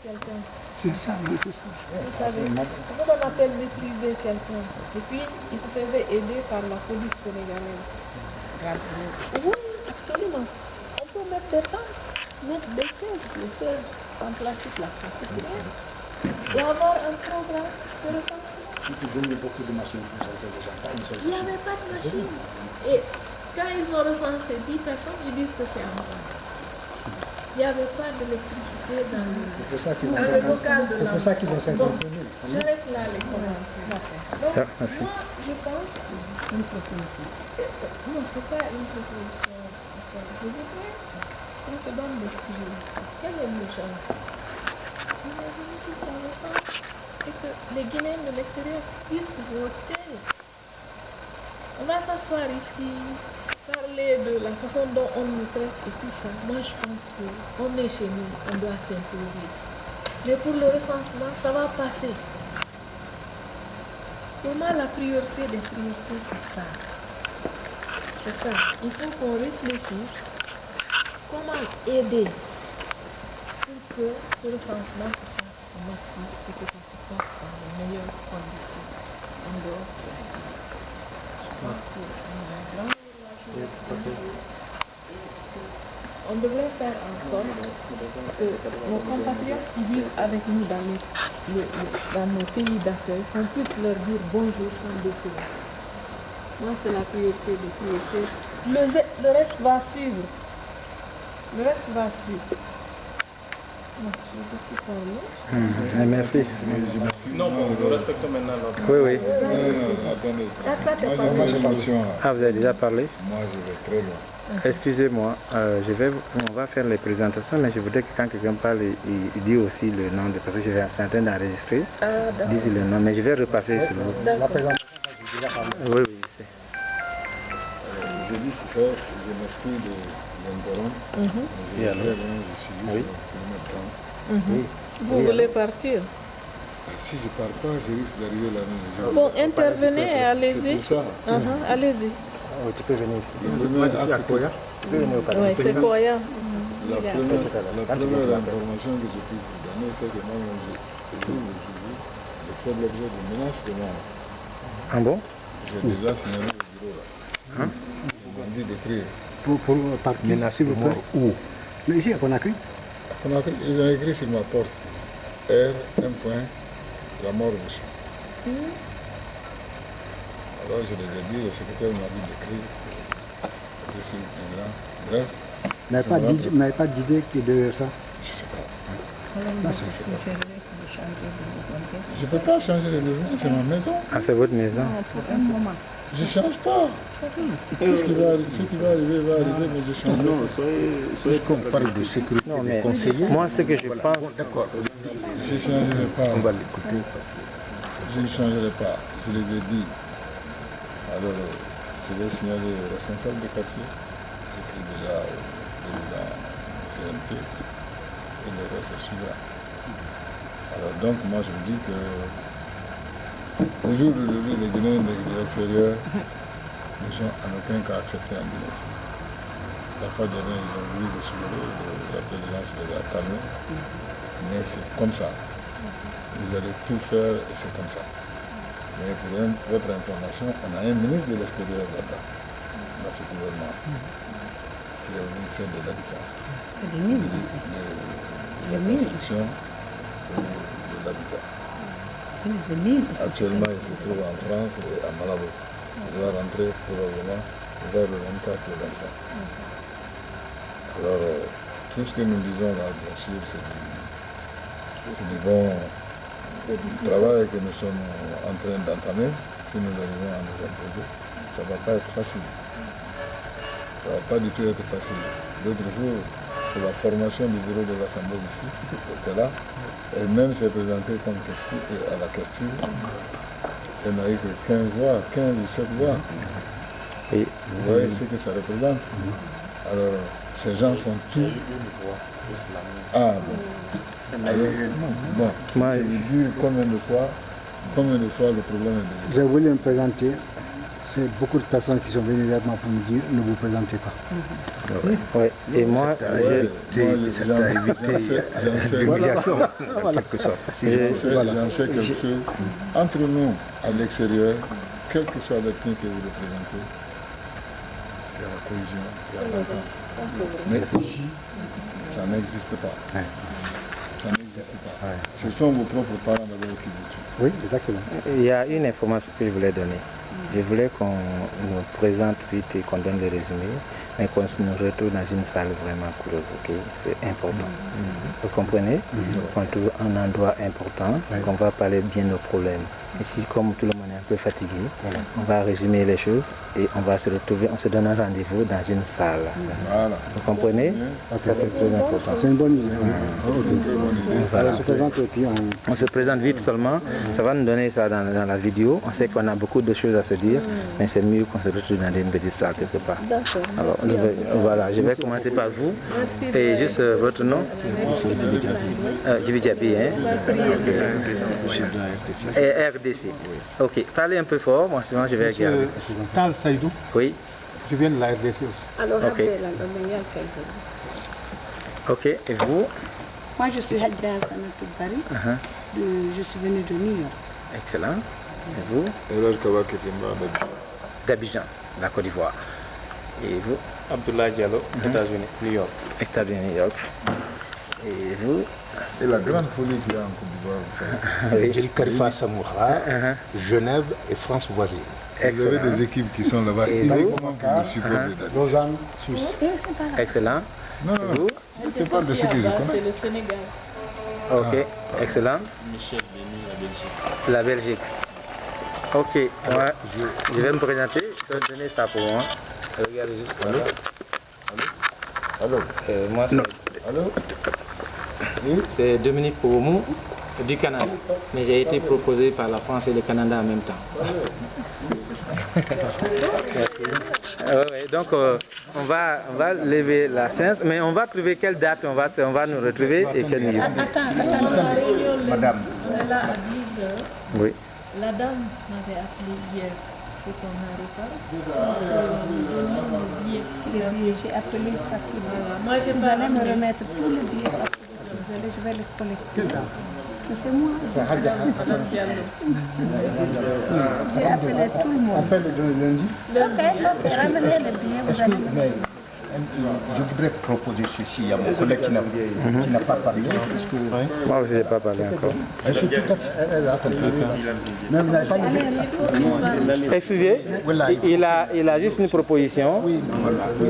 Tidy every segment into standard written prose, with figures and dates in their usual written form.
Quelqu'un. C'est ça, oui, c'est ça. Vous savez, ce qu'on appelle maîtriser quelqu'un. Et puis, il se faisait aider par la police sénégalaise. Oui, absolument. On peut mettre des tentes, mettre des chaises, les chaises en plastique là, ça coûte rien. Et avoir un programme de recensement. Si tu donnes beaucoup de machines pour ça, les gens pas une seule Il n'y avait pas de machine. Et quand ils ont recensé 10 personnes, ils disent que c'est en bas. Il n'y avait pas d'électricité dans le local de l'enfant. C'est pour ça qu'ils ont 50 000. Je laisse là les commentaires. Donc, merci. moi, je pense une proposition. Non, ce n'est pas une proposition. Je voudrais qu'on se donne des priorités. Quelle est l'urgence? Imaginez tout dans le sens et que les Guinéens de l'extérieur puissent voter. On va s'asseoir ici, parler de la façon dont on nous traite et tout ça. Moi, je pense qu'on est chez nous, on doit s'imposer. Mais pour le recensement, ça va passer. Pour moi, la priorité des priorités, c'est ça. C'est ça. Il faut qu'on réfléchisse comment aider pour que ce recensement se fasse en massif et que ça se fasse dans les meilleures conditions. En dehors de la vie. On devrait faire en sorte que nos compatriotes qui vivent avec nous dans nos pays d'accueil, qu'on puisse leur dire bonjour sans décider. Moi, c'est la priorité des priorités. Le reste va suivre. Le reste va suivre. Bon, je vais beaucoup parler. Merci. Non, bon, nous respectons maintenant l'ordre. Oui, oui. Attendez. Moi, j'ai mention. Ah, vous avez déjà parlé? Moi, je vais très loin. Excusez-moi, on va faire les présentations, mais je voudrais que quand quelqu'un parle, il dit aussi le nom de parce que je vais en train d'enregistrer. Dis le nom, mais je vais repasser sur vous. La présentation, j'ai déjà parlé. Oui, oui, je sais. J'ai dit c'est ça, je m'excuse de l'interrompre. Je vais très loin, je suis juste au kilomètre 30. Oui. Vous voulez partir? Si je ne pars pas, je risque d'arriver la même. Bon, intervenez et allez-y. C'est pour ça. Allez-y. Oh, tu peux venir ici. Le premier article, Tu peux venir au palais. Oui, c'est Koya. la première information que je peux vous donner, c'est que moi, je trouve aujourd'hui de faire l'objet de menaces de mort. Ah bon? J'ai déjà signalé au bureau là. Hein? Ils m'ont dit d'écrire. Pour partir, s'il vous plaît. Où? Mais ici, à Conakry. Ils ont écrit sur ma porte R, un point, la mort de chien. Alors je les ai dit, le secrétaire m'a dit d'écrire. Je suis le président. Bref. Mais pas d'idée qui est derrière ça. Je ne sais pas. Non, c'est Je ne peux pas changer de logement, c'est ma maison. Ah, c'est votre maison? Pour un moment. Je ne change pas. Ce qui va arriver, va arriver, mais je change pas. Non, soyez qu'on parle de sécurité Non, des mais conseillers. moi, ce que je pense... D'accord. Je ne changerai pas. On va l'écouter. Je ne changerai pas. Je les ai dit. Alors, je vais signaler le responsable du quartier. J'écris déjà au président CNT. Et le reste suivra. Alors, donc, moi, je vous dis que au jour d'aujourd'hui, les Guinéens de l'extérieur ne sont en aucun cas acceptés en Guinée. La fois dernière, ils ont voulu le soulever, la présidence les a calmés. Mais c'est comme ça. Vous allez tout faire et c'est comme ça. Mais pour votre information, on a un ministre de l'extérieur là-bas, dans ce gouvernement, qui est au ministère de l'Habitat. De la construction de l'habitat. Actuellement, il se trouve en France et à Malabo. Il va rentrer probablement vers le 24 ou le 25. Alors, tout ce que nous disons là, bien sûr, c'est du bon travail que nous sommes en train d'entamer. Si nous arrivons à nous imposer, ça ne va pas être facile. Ça ne va pas du tout être facile. L'autre jour, pour la formation du bureau de l'Assemblée ici, était là, et même s'est présenté comme à la question, elle n'a eu que 15 voix, 15 ou 7 voix. Et vous voyez ce que ça représente. Alors, ces gens font tout. Ah bon. Alors, bon, je vais dire combien de fois le problème est déjà. Je voulais me présenter. C'est beaucoup de personnes qui sont venues vers moi pour me dire ne vous présentez pas. Oui. Et moi, ça t'a évité l'humiliation, en quelque sorte. J'en sais quelque chose. Entre nous, à l'extérieur, quel que soit l'ethnie que vous représentez, il y a la cohésion, il y a l'entente. Mais ici, ça n'existe pas. Ça n'existe pas. Ce sont vos propres parents d'abord qui vous tuent. Oui, exactement. Il y a une information que je voulais donner. Je voulais qu'on nous présente vite et qu'on donne les résumés, mais qu'on nous retrouve dans une salle vraiment close, ok? C'est important. Vous comprenez? On trouve un endroit important, qu'on va parler bien nos problèmes. Ici, comme tout le monde est un peu fatigué, on va résumer les choses et on va se retrouver, on se donne un rendez-vous dans une salle. Voilà. Vous comprenez? Ça, c'est très important. C'est une bonne idée. Voilà. On se présente et puis on se présente vite seulement, ça va nous donner ça dans la vidéo. On sait qu'on a beaucoup de choses à se dire, mais c'est mieux qu'on se retrouve dans une petite salle quelque part. D'accord. Alors, voilà, je vais commencer par vous. Et juste votre nom? Djibi Diaby, hein? Et RDC. Ok, parlez un peu fort, moi sinon je vais regarder. Tal Saïdou. Oui. Je viens de la RDC aussi. Alors, Ok. Ok, et vous? Moi, je suis Hadja Sanatou Bari. Je suis venue de New York. Excellent. Et vous? D'Abidjan, la Côte d'Ivoire. Et vous? Abdoulaye Diallo, États-Unis, New York. États-Unis, New York. Et vous? Et la grande folie qu'il y a en Côte d'Ivoire, vous savez. Gilles Khalifa Samoura, Genève et France voisine. Vous avez des équipes qui sont là-bas. Et Il vous? comment vous le supportez? Lausanne, Suisse. Excellent. Non, vous te parle de ce que je C'est connais. le Sénégal. Ok, excellent. Michel Béni, la Belgique. La Belgique. Ok, moi, je vais me présenter. Je vais donner ça pour moi. Regardez juste. Allô? Allô? Moi, Allô? c'est Dominique Poumou du Canada. Mais j'ai été proposé par la France et le Canada en même temps. Donc, on va lever la séance, mais on va trouver quelle date on va nous retrouver et quel milieu. Madame. Elle a à 10 heures. Oui. La dame m'avait appelé hier pour qu'on en reparle. Les billets, j'ai appelé parce que Moi, j'ai vous pas allez me ramené. remettre tous les billets parce que je vais les collecter. Mais c'est moi. Madame Diallo. J'ai appelé tout le On monde. fait le lundi. Ok, ramenez les billets, vous allez me Mais je voudrais proposer ceci. Il y a mon collègue qui n'a pas parlé. Parce que Moi aussi, je n'ai pas parlé encore. je suis tout à fait. Attendez. Mais vous n'avez pas dit. Excusez, Voilà. il a juste une proposition. Oui, voilà, oui.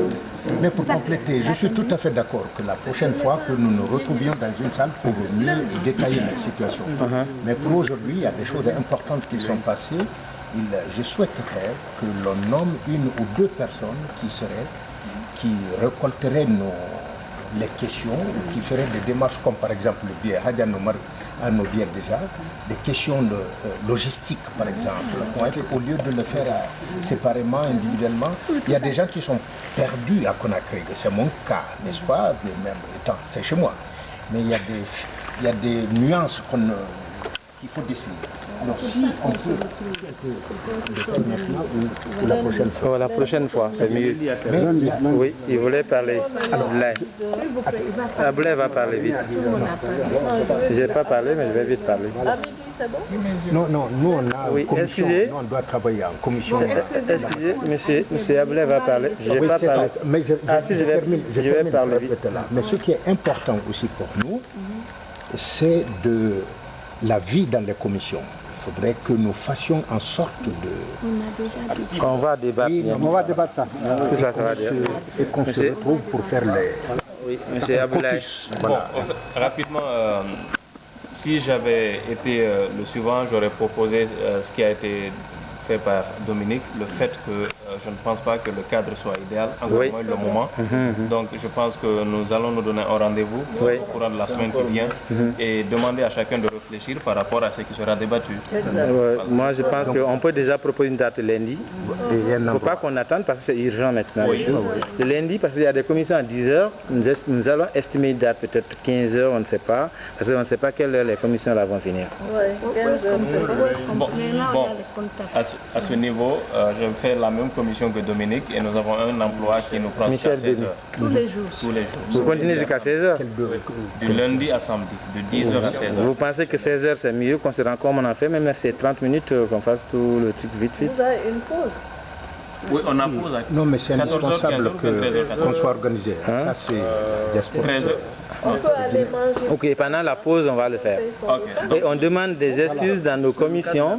Mais pour compléter, je suis tout à fait d'accord que la prochaine fois que nous nous retrouvions dans une salle pour mieux détailler la situation. Mais pour aujourd'hui, il y a des choses importantes qui sont passées. Je souhaiterais que l'on nomme une ou deux personnes qui récolteraient les questions, ou qui feraient des démarches comme par exemple le biais, Hadja Nomar a nos biais déjà, des questions logistiques par exemple, au lieu de le faire séparément, individuellement. Il y a des gens qui sont perdus à Conakry, c'est mon cas, n'est-ce pas, même étant, c'est chez moi. Mais il y a des nuances qu'il faut déceler. Alors si on peut le faire maintenant ou la prochaine fois. Oh, la prochaine fois, c'est mieux. Oui, il voulait parler. Abdoulaye va parler vite. Je n'ai pas parlé, mais je vais vite parler. À midi, c'est bon? Non, nous on a Oui, une commission, excusez. nous on doit travailler en commission. Excusez, monsieur Abdoulaye va parler. Je n'ai Oui, pas c'est ça. parlé. Mais Si, je vais termine, parler vite. peut-être là. Mais ce qui est important aussi pour nous, c'est de la vie dans les commissions. Il faudrait que nous fassions en sorte de... On a déjà dit. On va débattre. Oui, on va débattre ça. Tout ça, ça va dire. Et qu'on se Monsieur. retrouve pour faire les... Oui, monsieur Abdoulaye. Bon, rapidement, si j'avais été le suivant, j'aurais proposé ce qui a été fait par Dominique, le fait que je ne pense pas que le cadre soit idéal, encore moins le moment. Donc je pense que nous allons nous donner un rendez-vous au courant de la semaine qui vient et demander à chacun de réfléchir par rapport à ce qui sera débattu. Moi je pense qu'on peut déjà proposer une date lundi. Il ne faut pas qu'on attende parce que c'est urgent maintenant. Le lundi, parce qu'il y a des commissions à 10h, nous allons estimer une date peut-être 15h, on ne sait pas, parce qu'on ne sait pas quelle heure les commissions là vont finir. À ce niveau, je fais la même commission que Dominique et nous avons un emploi qui nous prend jusqu'à 16h. Tous les jours. Vous continuez jusqu'à 16h? Du lundi à samedi, de 10h à 16h. Vous pensez que 16h c'est mieux, considérant comme on en fait, même si c'est 30 minutes qu'on fasse tout le truc vite vite? Vous avez une pause? Oui, on a pause. Non, mais c'est indispensable qu'on soit organisé. Ça, c'est diaspora. 13h. On peut aller manger. Ok, pendant la pause, on va le faire. Et on demande des excuses dans nos commissions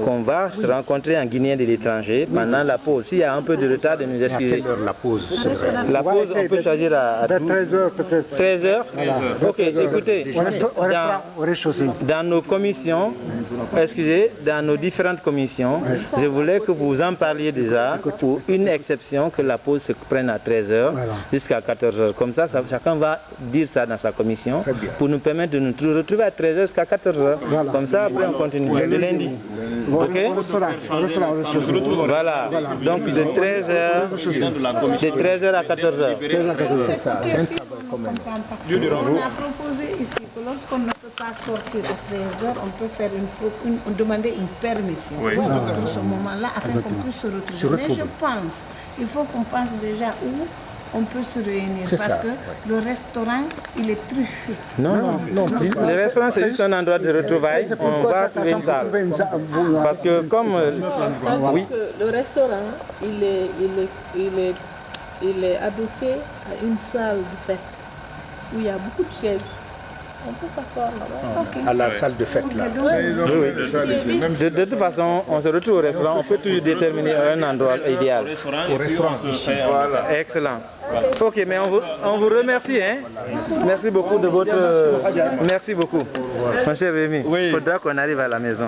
qu'on va se rencontrer en Guinée de l'étranger pendant la pause. S'il y a un peu de retard, de nous excuser. À quelle heure la pause? La pause, on peut choisir à 13h peut-être. 13h. Ok, écoutez, dans nos commissions, excusez, dans nos différentes commissions, je voulais que vous en parliez déjà pour une exception que la pause se prenne à 13h jusqu'à 14h. Comme ça, chacun va dire ça dans sa commission pour nous permettre de nous retrouver à 13h jusqu'à 14h. Comme ça, après on continue. Le lundi. Ok? Voilà. Donc de 13h à 14h. C'est ça, c'est un travail commun. On a proposé ici que lorsqu'on ne peut pas sortir à 13h, on peut faire demander une permission pour ce moment-là afin qu'on puisse se retrouver. Mais je pense, il faut qu'on pense déjà où on peut se réunir parce que le restaurant, il est truffé. Non. Le restaurant, c'est juste un endroit de retrouvailles. On va trouver une salle. Parce que comme... Le restaurant, il est adossé à une salle de fête où il y a beaucoup de chaises. On peut s'asseoir là-bas. À la salle de fête là. De toute façon, on se retrouve au restaurant, on peut toujours déterminer un endroit idéal. Au restaurant. Voilà, excellent. Ok, mais on vous remercie. Hein? Merci beaucoup de votre... Merci beaucoup. Mon cher Rémi, il faudra qu'on arrive à la maison.